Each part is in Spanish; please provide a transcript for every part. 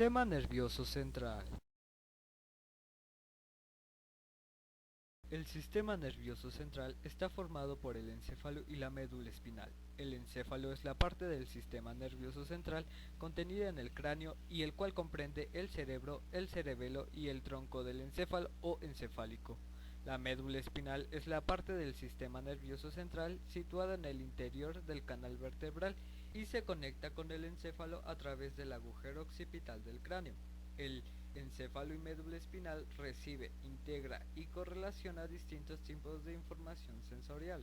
Sistema nervioso central. El sistema nervioso central está formado por el encéfalo y la médula espinal. El encéfalo es la parte del sistema nervioso central contenida en el cráneo y el cual comprende el cerebro, el cerebelo y el tronco del encéfalo o encefálico. La médula espinal es la parte del sistema nervioso central situada en el interior del canal vertebral y se conecta con el encéfalo a través del agujero occipital del cráneo. El encéfalo y médula espinal recibe, integra y correlaciona distintos tipos de información sensorial.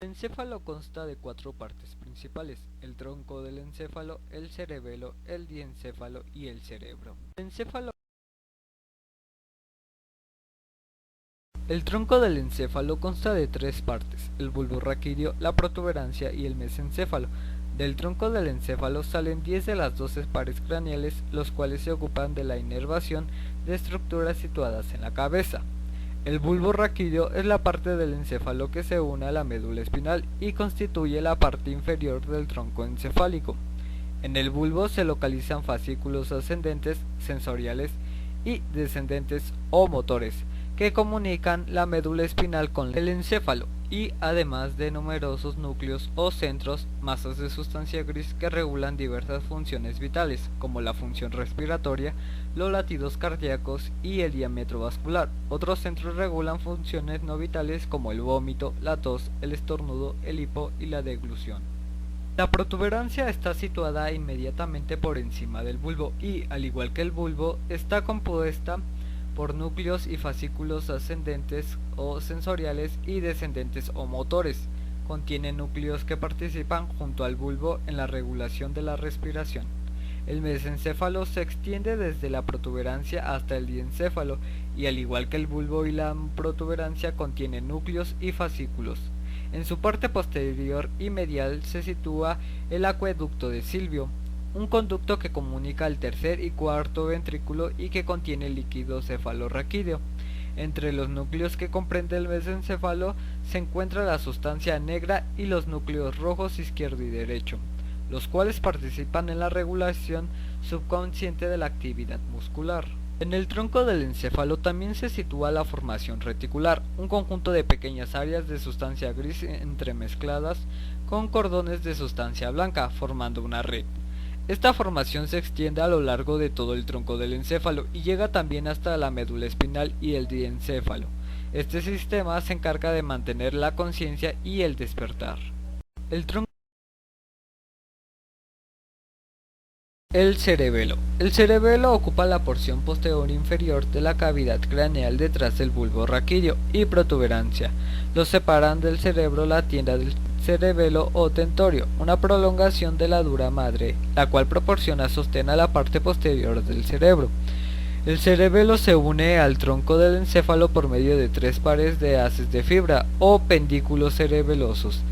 El encéfalo consta de 4 partes principales: el tronco del encéfalo, el cerebelo, el diencéfalo y el cerebro. El tronco del encéfalo consta de 3 partes: el bulbo raquídeo, la protuberancia y el mesencéfalo. Del tronco del encéfalo salen 10 de las 12 pares craneales, los cuales se ocupan de la inervación de estructuras situadas en la cabeza. El bulbo raquídeo es la parte del encéfalo que se une a la médula espinal y constituye la parte inferior del tronco encefálico. En el bulbo se localizan fascículos ascendentes, sensoriales, y descendentes o motores, que comunican la médula espinal con el encéfalo, y además de numerosos núcleos o centros, masas de sustancia gris que regulan diversas funciones vitales, como la función respiratoria, los latidos cardíacos y el diámetro vascular. Otros centros regulan funciones no vitales como el vómito, la tos, el estornudo, el hipo y la deglución. La protuberancia está situada inmediatamente por encima del bulbo y, al igual que el bulbo, está compuesta por núcleos y fascículos ascendentes o sensoriales y descendentes o motores. Contiene núcleos que participan junto al bulbo en la regulación de la respiración. El mesencéfalo se extiende desde la protuberancia hasta el diencéfalo y, al igual que el bulbo y la protuberancia, contiene núcleos y fascículos. En su parte posterior y medial se sitúa el acueducto de Silvio, un conducto que comunica el tercer y cuarto ventrículo y que contiene líquido cefalorraquídeo. Entre los núcleos que comprende el mesencéfalo se encuentra la sustancia negra y los núcleos rojos izquierdo y derecho, los cuales participan en la regulación subconsciente de la actividad muscular. En el tronco del encéfalo también se sitúa la formación reticular, un conjunto de pequeñas áreas de sustancia gris entremezcladas con cordones de sustancia blanca, formando una red. Esta formación se extiende a lo largo de todo el tronco del encéfalo y llega también hasta la médula espinal y el diencéfalo. Este sistema se encarga de mantener la conciencia y el despertar. El cerebelo. El cerebelo ocupa la porción posterior inferior de la cavidad craneal detrás del bulbo raquídeo y protuberancia. Los separan del cerebro la tienda del cerebelo o tentorio, una prolongación de la dura madre, la cual proporciona sostén a la parte posterior del cerebro. El cerebelo se une al tronco del encéfalo por medio de 3 pares de haces de fibra o pendículos cerebelosos.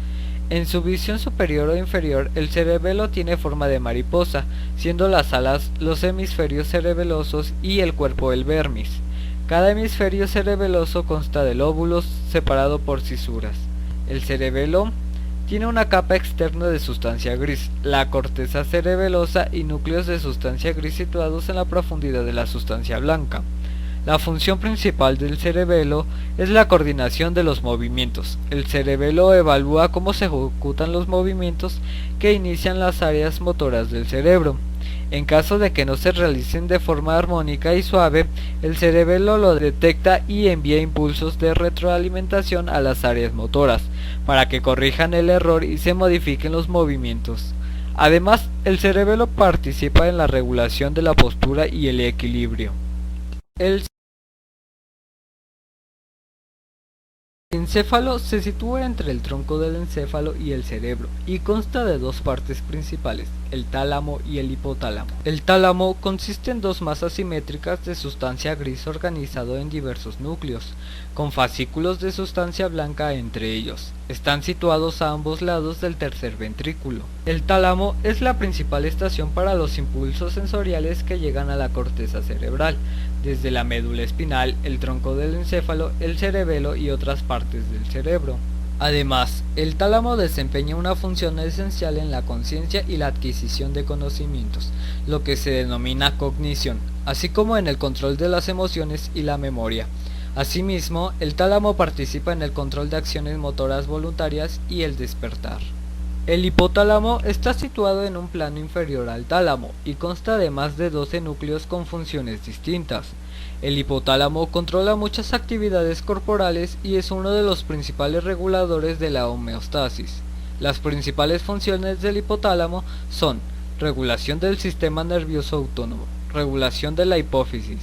En su visión superior o inferior, el cerebelo tiene forma de mariposa, siendo las alas los hemisferios cerebelosos y el cuerpo el vermis. Cada hemisferio cerebeloso consta de lóbulos separado por cisuras. El cerebelo tiene una capa externa de sustancia gris, la corteza cerebelosa y núcleos de sustancia gris situados en la profundidad de la sustancia blanca. La función principal del cerebelo es la coordinación de los movimientos. El cerebelo evalúa cómo se ejecutan los movimientos que inician las áreas motoras del cerebro. En caso de que no se realicen de forma armónica y suave, el cerebelo lo detecta y envía impulsos de retroalimentación a las áreas motoras, para que corrijan el error y se modifiquen los movimientos. Además, el cerebelo participa en la regulación de la postura y el equilibrio. El encéfalo se sitúa entre el tronco del encéfalo y el cerebro y consta de 2 partes principales, el tálamo y el hipotálamo. El tálamo consiste en 2 masas simétricas de sustancia gris organizado en diversos núcleos, con fascículos de sustancia blanca entre ellos. Están situados a ambos lados del tercer ventrículo. El tálamo es la principal estación para los impulsos sensoriales que llegan a la corteza cerebral, desde la médula espinal, el tronco del encéfalo, el cerebelo y otras partes del cerebro. Además, el tálamo desempeña una función esencial en la conciencia y la adquisición de conocimientos, lo que se denomina cognición, así como en el control de las emociones y la memoria. Asimismo, el tálamo participa en el control de acciones motoras voluntarias y el despertar. El hipotálamo está situado en un plano inferior al tálamo y consta de más de 12 núcleos con funciones distintas. El hipotálamo controla muchas actividades corporales y es uno de los principales reguladores de la homeostasis. Las principales funciones del hipotálamo son regulación del sistema nervioso autónomo, regulación de la hipófisis,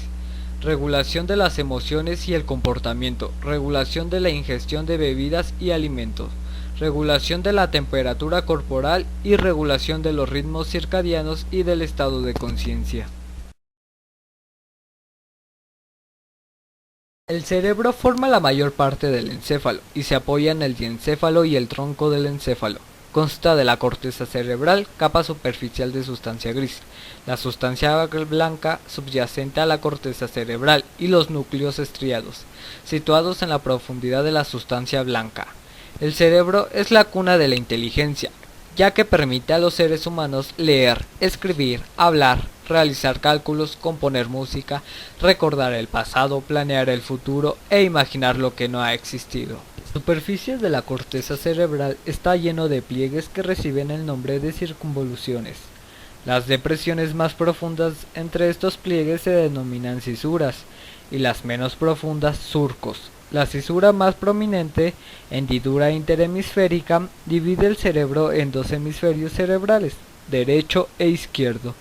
regulación de las emociones y el comportamiento, regulación de la ingestión de bebidas y alimentos, regulación de la temperatura corporal y regulación de los ritmos circadianos y del estado de conciencia. El cerebro forma la mayor parte del encéfalo y se apoya en el diencéfalo y el tronco del encéfalo. Consta de la corteza cerebral, capa superficial de sustancia gris, la sustancia blanca subyacente a la corteza cerebral y los núcleos estriados, situados en la profundidad de la sustancia blanca. El cerebro es la cuna de la inteligencia, ya que permite a los seres humanos leer, escribir, hablar, realizar cálculos, componer música, recordar el pasado, planear el futuro e imaginar lo que no ha existido. La superficie de la corteza cerebral está lleno de pliegues que reciben el nombre de circunvoluciones. Las depresiones más profundas entre estos pliegues se denominan cisuras y las menos profundas surcos. La cisura más prominente, hendidura interhemisférica, divide el cerebro en dos hemisferios cerebrales, derecho e izquierdo.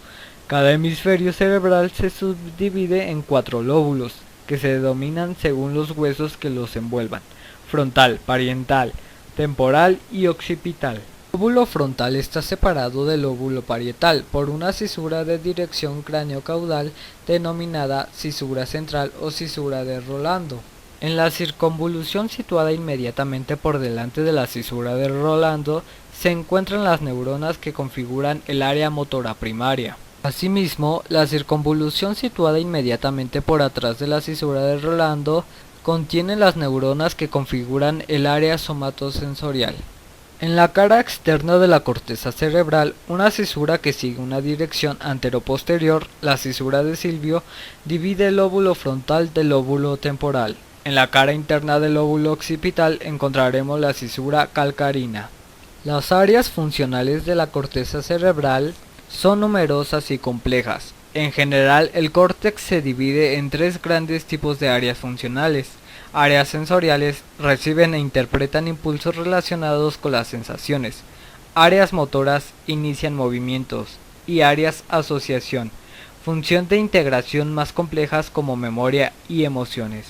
Cada hemisferio cerebral se subdivide en 4 lóbulos, que se denominan según los huesos que los envuelvan: frontal, parietal, temporal y occipital. El lóbulo frontal está separado del lóbulo parietal por una cisura de dirección cráneo-caudal denominada cisura central o cisura de Rolando. En la circunvolución situada inmediatamente por delante de la cisura de Rolando se encuentran las neuronas que configuran el área motora primaria. Asimismo, la circunvolución situada inmediatamente por atrás de la cisura de Rolando contiene las neuronas que configuran el área somatosensorial. En la cara externa de la corteza cerebral, una cisura que sigue una dirección antero-posterior, la cisura de Silvio, divide el lóbulo frontal del lóbulo temporal. En la cara interna del lóbulo occipital encontraremos la cisura calcarina. Las áreas funcionales de la corteza cerebral son numerosas y complejas. En general, el córtex se divide en 3 grandes tipos de áreas funcionales. Áreas sensoriales reciben e interpretan impulsos relacionados con las sensaciones. Áreas motoras inician movimientos. Y áreas asociación, función de integración más complejas como memoria y emociones.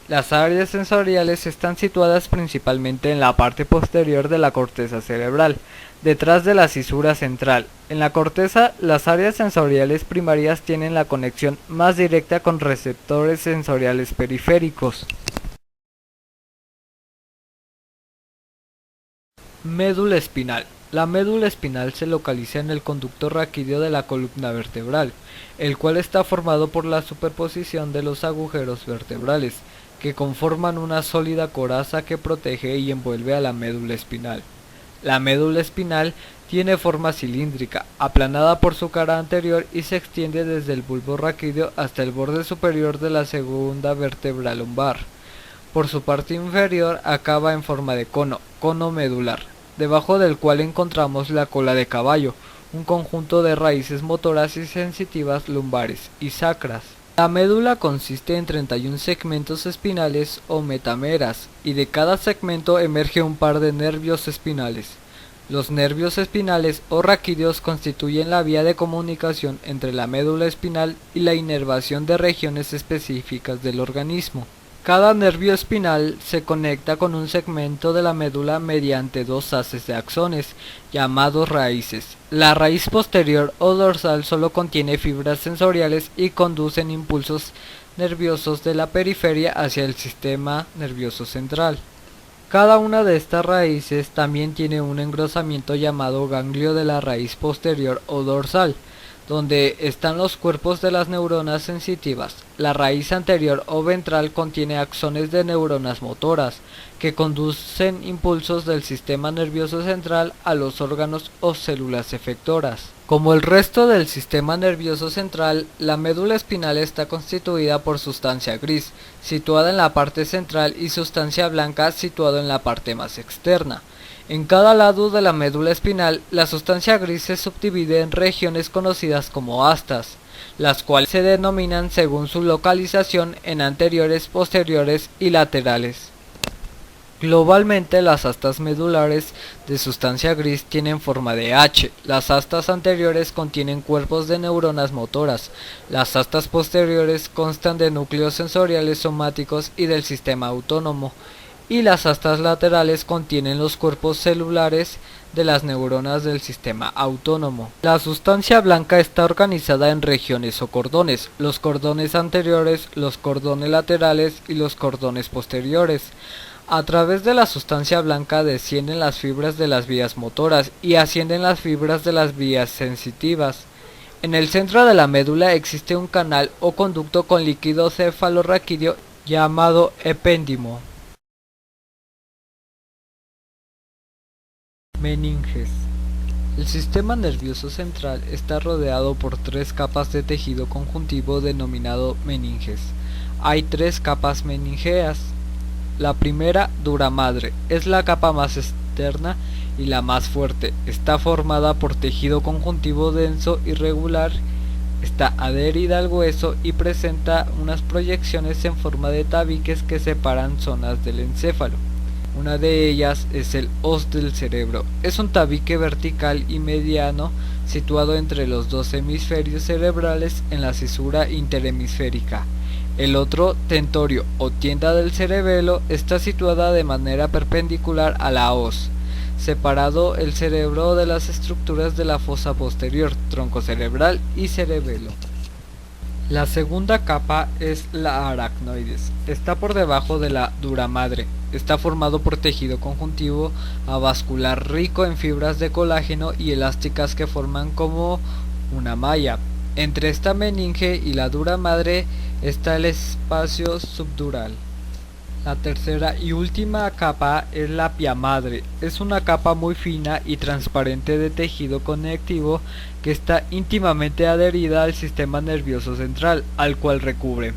Las áreas sensoriales están situadas principalmente en la parte posterior de la corteza cerebral, detrás de la cisura central. En la corteza, las áreas sensoriales primarias tienen la conexión más directa con receptores sensoriales periféricos. Médula espinal. La médula espinal se localiza en el conducto raquídeo de la columna vertebral, el cual está formado por la superposición de los agujeros vertebrales, que conforman una sólida coraza que protege y envuelve a la médula espinal. La médula espinal tiene forma cilíndrica, aplanada por su cara anterior y se extiende desde el bulbo raquídeo hasta el borde superior de la segunda vértebra lumbar. Por su parte inferior acaba en forma de cono medular, debajo del cual encontramos la cola de caballo, un conjunto de raíces motoras y sensitivas lumbares y sacras. La médula consiste en 31 segmentos espinales o metameras, y de cada segmento emerge un par de nervios espinales. Los nervios espinales o raquídeos constituyen la vía de comunicación entre la médula espinal y la inervación de regiones específicas del organismo. Cada nervio espinal se conecta con un segmento de la médula mediante 2 haces de axones, llamados raíces. La raíz posterior o dorsal solo contiene fibras sensoriales y conducen impulsos nerviosos de la periferia hacia el sistema nervioso central. Cada una de estas raíces también tiene un engrosamiento llamado ganglio de la raíz posterior o dorsal. donde están los cuerpos de las neuronas sensitivas. La raíz anterior o ventral contiene axones de neuronas motoras, que conducen impulsos del sistema nervioso central a los órganos o células efectoras. Como el resto del sistema nervioso central, la médula espinal está constituida por sustancia gris, situada en la parte central, y sustancia blanca, situada en la parte más externa. En cada lado de la médula espinal, la sustancia gris se subdivide en regiones conocidas como astas, las cuales se denominan según su localización en anteriores, posteriores y laterales. Globalmente, las astas medulares de sustancia gris tienen forma de H. Las astas anteriores contienen cuerpos de neuronas motoras. Las astas posteriores constan de núcleos sensoriales somáticos y del sistema autónomo. Y las astas laterales contienen los cuerpos celulares de las neuronas del sistema autónomo. La sustancia blanca está organizada en regiones o cordones: los cordones anteriores, los cordones laterales y los cordones posteriores. A través de la sustancia blanca descienden las fibras de las vías motoras y ascienden las fibras de las vías sensitivas. En el centro de la médula existe un canal o conducto con líquido cefalorraquídeo llamado epéndimo. Meninges. El sistema nervioso central está rodeado por tres capas de tejido conjuntivo denominado meninges. Hay tres capas meningeas. La primera, dura madre, es la capa más externa y la más fuerte. Está formada por tejido conjuntivo denso y regular, está adherida al hueso y presenta unas proyecciones en forma de tabiques que separan zonas del encéfalo. Una de ellas es el os del cerebro. Es un tabique vertical y mediano situado entre los dos hemisferios cerebrales en la cisura interhemisférica. El otro, tentorio o tienda del cerebelo, está situada de manera perpendicular a la os, separado el cerebro de las estructuras de la fosa posterior, tronco cerebral y cerebelo. La segunda capa es la aracnoides. Está por debajo de la dura madre. Está formado por tejido conjuntivo avascular rico en fibras de colágeno y elásticas que forman como una malla. Entre esta meninge y la dura madre está el espacio subdural. La tercera y última capa es la pia madre. Es una capa muy fina y transparente de tejido conectivo que está íntimamente adherida al sistema nervioso central, al cual recubre.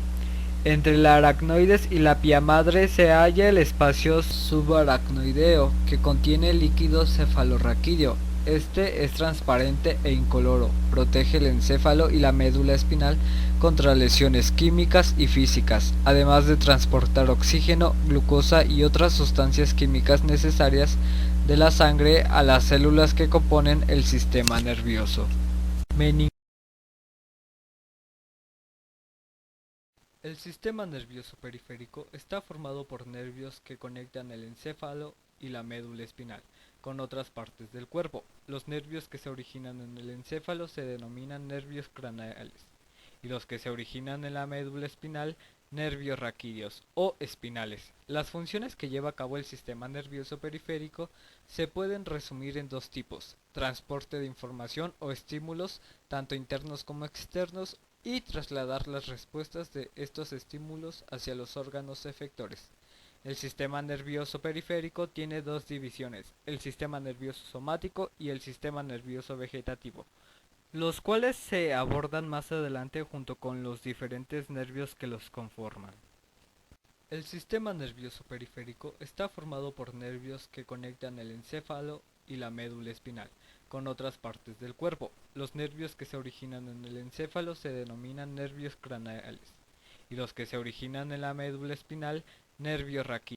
Entre la aracnoides y la pia madre se halla el espacio subaracnoideo, que contiene líquido cefalorraquídeo. Este es transparente e incoloro, protege el encéfalo y la médula espinal contra lesiones químicas y físicas, además de transportar oxígeno, glucosa y otras sustancias químicas necesarias de la sangre a las células que componen el sistema nervioso. El sistema nervioso periférico está formado por nervios que conectan el encéfalo y la médula espinal con otras partes del cuerpo. Los nervios que se originan en el encéfalo se denominan nervios craneales y los que se originan en la médula espinal, nervios raquídeos o espinales. Las funciones que lleva a cabo el sistema nervioso periférico se pueden resumir en dos tipos: transporte de información o estímulos, tanto internos como externos, y trasladar las respuestas de estos estímulos hacia los órganos efectores. El sistema nervioso periférico tiene dos divisiones: el sistema nervioso somático y el sistema nervioso vegetativo, los cuales se abordan más adelante junto con los diferentes nervios que los conforman. El sistema nervioso periférico está formado por nervios que conectan el encéfalo y la médula espinal con otras partes del cuerpo. Los nervios que se originan en el encéfalo se denominan nervios craneales y los que se originan en la médula espinal, nervios raquídeos.